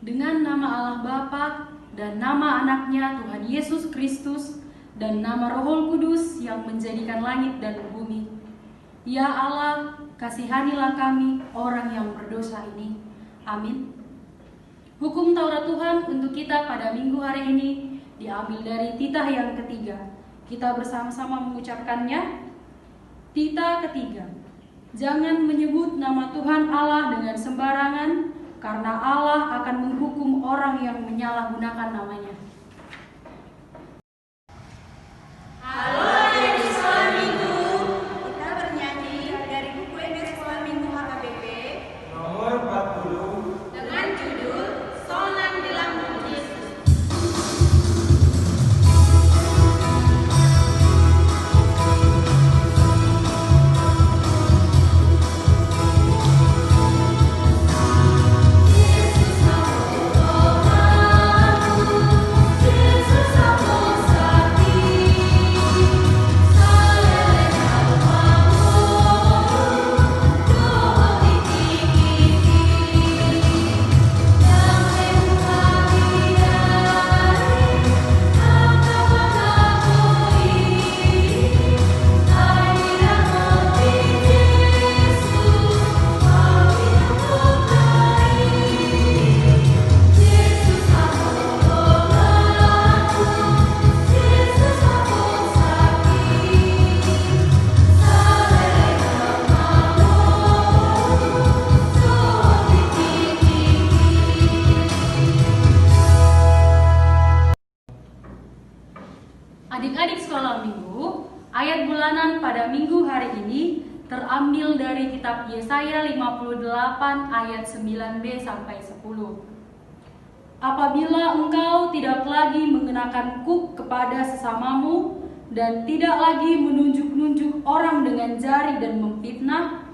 Dengan nama Allah Bapa dan nama anaknya Tuhan Yesus Kristus dan nama Roh Kudus yang menjadikan langit dan bumi. Ya Allah, kasihanilah kami orang yang berdosa ini. Amin. Hukum Taurat Tuhan untuk kita pada minggu hari ini diambil dari titah yang ketiga. Kita bersama-sama mengucapkannya. Titah ketiga. Jangan menyebut nama Tuhan Allah dengan sembarangan, karena Allah akan menghukum orang yang menyalahgunakan namanya. Halo adik sekolah minggu, kita bernyanyi dari buku MS Sekolah Minggu HKBP nomor 40 dengan judul Sonan di Lambung Yesus. Adik-adik sekolah minggu, ayat bulanan pada minggu hari ini terambil dari kitab Yesaya 58 ayat 9b sampai 10. Apabila engkau tidak lagi mengenakan kuk kepada sesamamu dan tidak lagi menunjuk-nunjuk orang dengan jari dan memfitnah,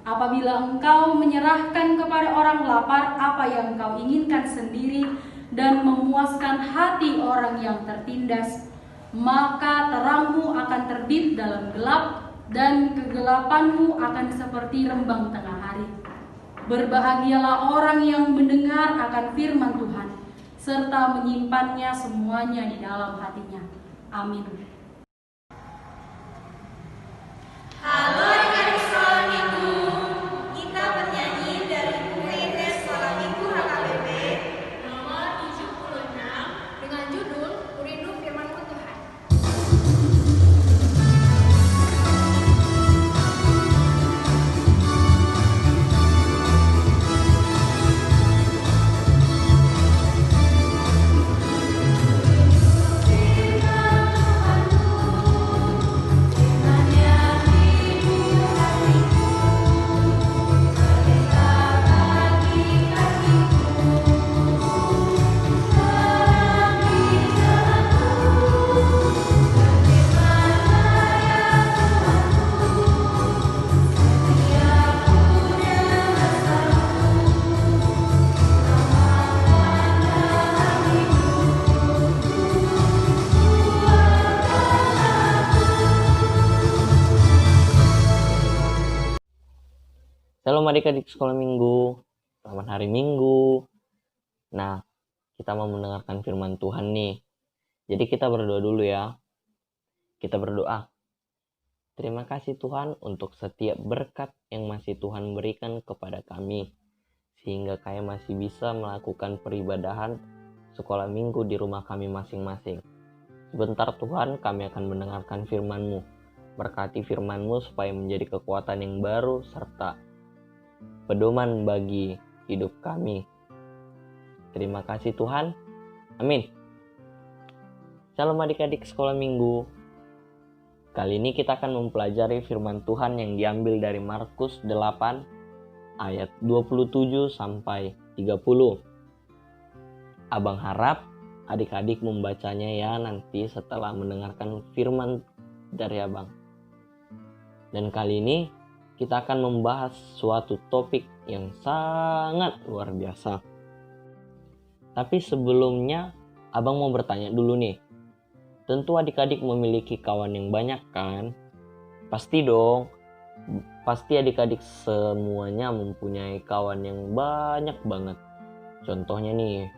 apabila engkau menyerahkan kepada orang lapar apa yang engkau inginkan sendiri dan memuaskan hati orang yang tertindas, maka terangmu akan terbit dalam gelap dan kegelapanmu akan seperti rembang tengah hari. Berbahagialah orang yang mendengar akan firman Tuhan serta menyimpannya semuanya di dalam hatinya. Amin. Halo adik sekolah minggu, kita bernyanyi dari buku MS Sekolah Minggu HKBP nomor 76 dengan judul Rindu Firman-Mu Tuhan. Shalom adik-adik sekolah minggu, selamat hari minggu. Nah, kita mau mendengarkan firman Tuhan nih. Jadi kita berdoa dulu ya. Kita berdoa. Terima kasih Tuhan untuk setiap berkat yang masih Tuhan berikan kepada kami. Sehingga kami masih bisa melakukan peribadahan sekolah minggu di rumah kami masing-masing. Sebentar Tuhan, kami akan mendengarkan firman-Mu. Berkati firman-Mu supaya menjadi kekuatan yang baru serta pedoman bagi hidup kami. Terima kasih Tuhan. Amin. Shalom adik-adik sekolah minggu. Kali ini kita akan mempelajari firman Tuhan yang diambil dari Markus 8 ayat 27 sampai 30. Abang harap adik-adik membacanya ya nanti setelah mendengarkan firman dari abang. Dan kali ini kita akan membahas suatu topik yang sangat luar biasa. Tapi sebelumnya, abang mau bertanya dulu nih. Tentu adik-adik memiliki kawan yang banyak kan? Pasti dong. Pasti adik-adik semuanya mempunyai kawan yang banyak banget. Contohnya nih,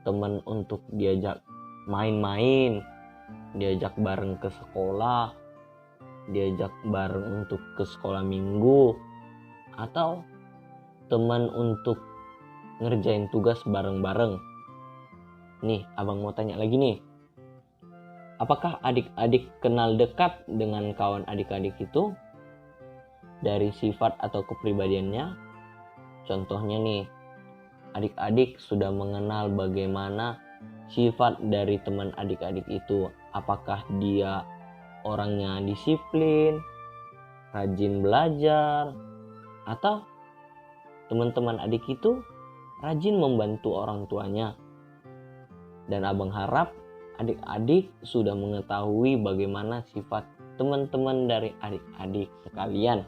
teman untuk diajak main-main, diajak bareng ke sekolah, diajak bareng untuk ke sekolah minggu, atau teman untuk ngerjain tugas bareng-bareng. Nih, abang mau tanya lagi nih. Apakah adik-adik kenal dekat dengan kawan adik-adik itu dari sifat atau kepribadiannya? Contohnya nih, adik-adik sudah mengenal bagaimana sifat dari teman adik-adik itu. Apakah dia orangnya disiplin, rajin belajar, atau teman-teman adik itu rajin membantu orang tuanya. Dan abang harap adik-adik sudah mengetahui bagaimana sifat teman-teman dari adik-adik sekalian.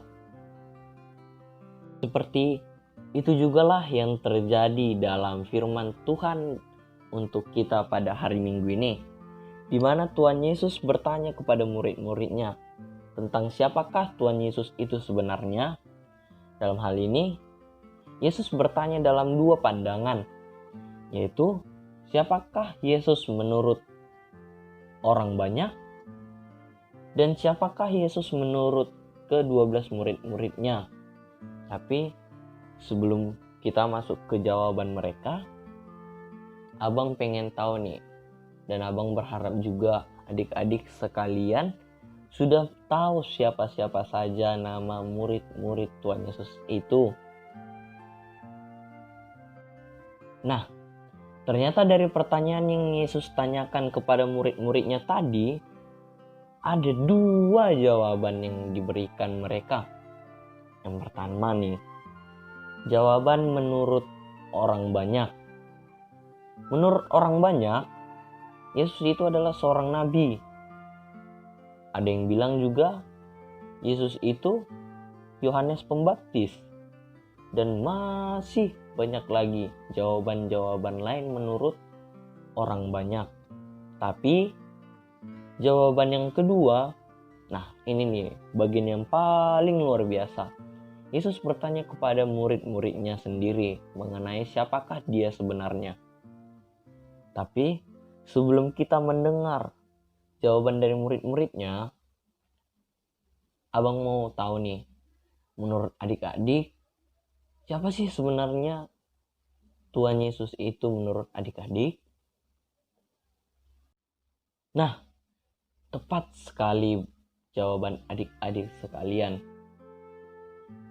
Seperti itu jugalah yang terjadi dalam firman Tuhan untuk kita pada hari Minggu ini, di mana Tuhan Yesus bertanya kepada murid-muridnya tentang siapakah Tuhan Yesus itu sebenarnya. Dalam hal ini, Yesus bertanya dalam dua pandangan, yaitu siapakah Yesus menurut orang banyak, dan siapakah Yesus menurut ke-12 murid-muridnya. Tapi sebelum kita masuk ke jawaban mereka, abang pengen tahu nih, dan abang berharap juga adik-adik sekalian sudah tahu siapa-siapa saja nama murid-murid Tuhan Yesus itu. Nah, ternyata dari pertanyaan yang Yesus tanyakan kepada murid-muridnya tadi, ada dua jawaban yang diberikan mereka. Yang pertama nih, jawaban menurut orang banyak. Menurut orang banyak, Yesus itu adalah seorang nabi. Ada yang bilang juga, Yesus itu Yohanes Pembaptis. Dan masih banyak lagi jawaban-jawaban lain menurut orang banyak. Tapi jawaban yang kedua, nah ini nih bagian yang paling luar biasa. Yesus bertanya kepada murid-muridnya sendiri mengenai siapakah dia sebenarnya. Tapi sebelum kita mendengar jawaban dari murid-muridnya, abang mau tahu nih, menurut adik-adik, siapa sih sebenarnya Tuhan Yesus itu menurut adik-adik? Nah, tepat sekali jawaban adik-adik sekalian.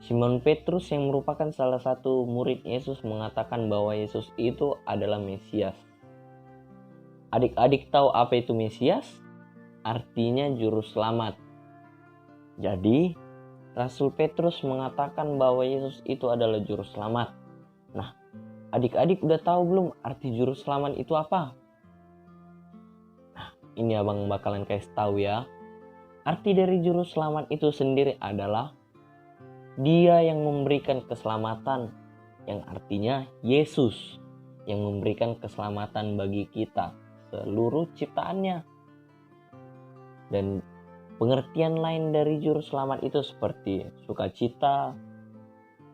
Simon Petrus yang merupakan salah satu murid Yesus mengatakan bahwa Yesus itu adalah Mesias. Adik-adik tahu apa itu Mesias? Artinya juru selamat. Jadi, Rasul Petrus mengatakan bahwa Yesus itu adalah juru selamat. Nah, adik-adik udah tahu belum arti juru selamat itu apa? Nah, ini abang bakalan kasih tahu ya. Arti dari juru selamat itu sendiri adalah dia yang memberikan keselamatan, yang artinya Yesus yang memberikan keselamatan bagi kita, seluruh ciptaannya. Dan pengertian lain dari juru selamat itu seperti sukacita,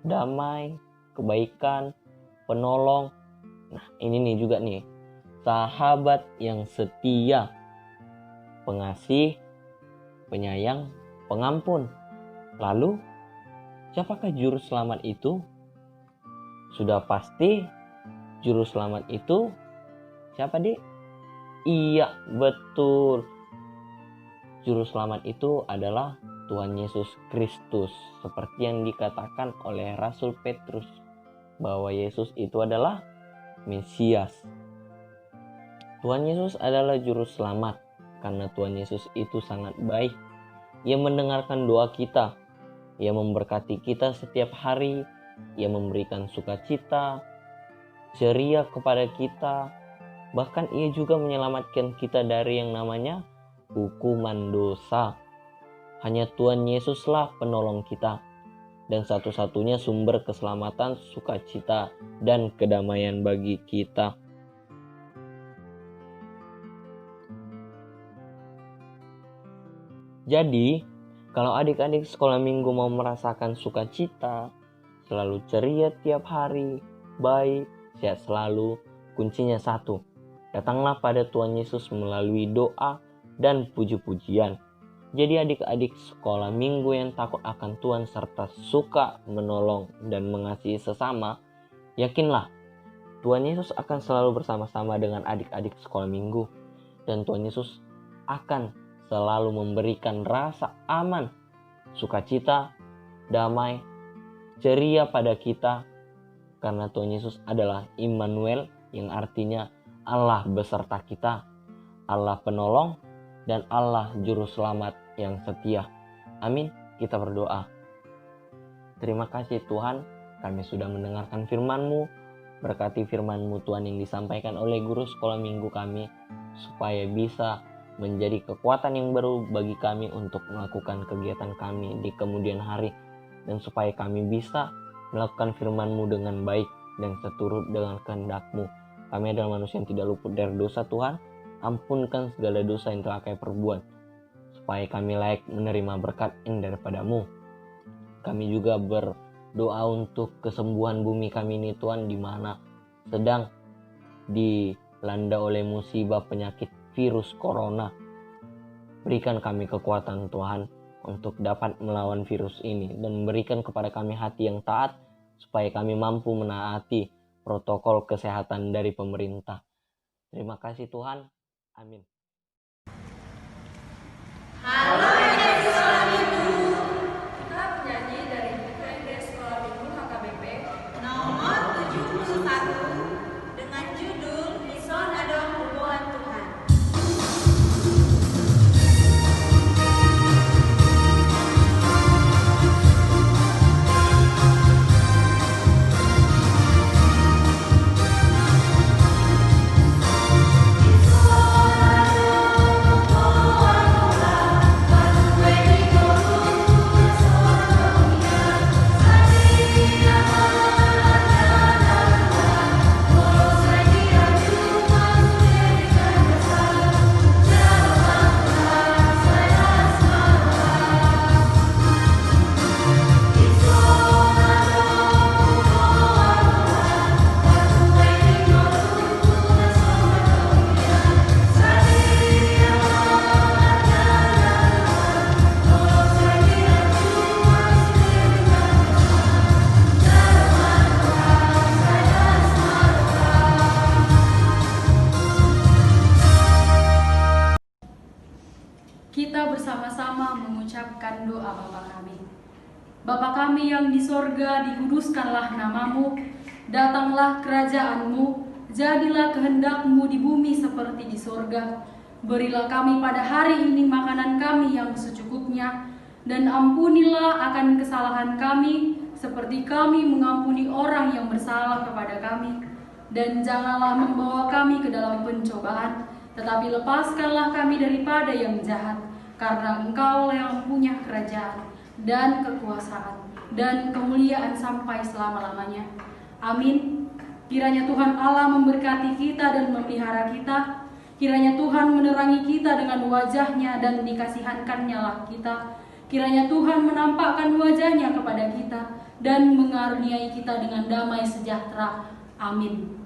damai, kebaikan, penolong. Nah, ini nih juga nih, sahabat yang setia, pengasih, penyayang, pengampun. Lalu, siapakah juru selamat itu? Sudah pasti juru selamat itu siapa, Dik? Iya, betul. Juru selamat itu adalah Tuhan Yesus Kristus, seperti yang dikatakan oleh Rasul Petrus bahwa Yesus itu adalah Mesias. Tuhan Yesus adalah juru selamat karena Tuhan Yesus itu sangat baik. Ia mendengarkan doa kita, Ia memberkati kita setiap hari, Ia memberikan sukacita, ceria kepada kita, bahkan Ia juga menyelamatkan kita dari yang namanya hukuman dosa. Hanya Tuhan Yesuslah penolong kita dan satu-satunya sumber keselamatan, sukacita, dan kedamaian bagi kita. Jadi, kalau adik-adik sekolah minggu mau merasakan sukacita, selalu ceria tiap hari, baik, sehat selalu. Kuncinya satu, datanglah pada Tuhan Yesus melalui doa dan puji-pujian. Jadi adik-adik sekolah minggu yang takut akan Tuhan serta suka menolong dan mengasihi sesama, yakinlah Tuhan Yesus akan selalu bersama-sama dengan adik-adik sekolah minggu. Dan Tuhan Yesus akan selalu memberikan rasa aman, sukacita, damai, ceria pada kita. Karena Tuhan Yesus adalah Immanuel, yang artinya Allah beserta kita, Allah penolong, dan Allah juru selamat yang setia. Amin. Kita berdoa. Terima kasih Tuhan, kami sudah mendengarkan firman-Mu. Berkati firman-Mu Tuhan yang disampaikan oleh guru sekolah minggu kami, supaya bisa menjadi kekuatan yang baru bagi kami untuk melakukan kegiatan kami di kemudian hari. Dan supaya kami bisa melakukan firman-Mu dengan baik dan seturut dengan kehendak-Mu. Kami adalah manusia yang tidak luput dari dosa Tuhan. Ampunkan segala dosa yang telah kami perbuat, supaya kami layak menerima berkat yang daripada-Mu. Kami juga berdoa untuk kesembuhan bumi kami ini Tuhan, di mana sedang dilanda oleh musibah penyakit virus corona. Berikan kami kekuatan Tuhan untuk dapat melawan virus ini, dan berikan kepada kami hati yang taat, supaya kami mampu menaati protokol kesehatan dari pemerintah. Terima kasih Tuhan. Amin. Halo adik sekolah minggu. Kita penyanyi dari UPD Sekolah Minggu HKBP Nomor 71 dengan judul Ison Adon Hubungan Tuhan. Kita bersama-sama mengucapkan doa Bapa kami. Bapa kami yang di sorga, dikuduskanlah namamu, datanglah kerajaan-Mu, jadilah kehendak-Mu di bumi seperti di sorga. Berilah kami pada hari ini makanan kami yang secukupnya, dan ampunilah akan kesalahan kami, seperti kami mengampuni orang yang bersalah kepada kami. Dan janganlah membawa kami ke dalam pencobaan, tetapi lepaskanlah kami daripada yang jahat, karena Engkau yang punya kerajaan dan kekuasaan dan kemuliaan sampai selama-lamanya. Amin. Kiranya Tuhan Allah memberkati kita dan memelihara kita. Kiranya Tuhan menerangi kita dengan wajah-Nya dan dikasihankan-Nya lah kita. Kiranya Tuhan menampakkan wajah-Nya kepada kita dan mengaruniai kita dengan damai sejahtera. Amin.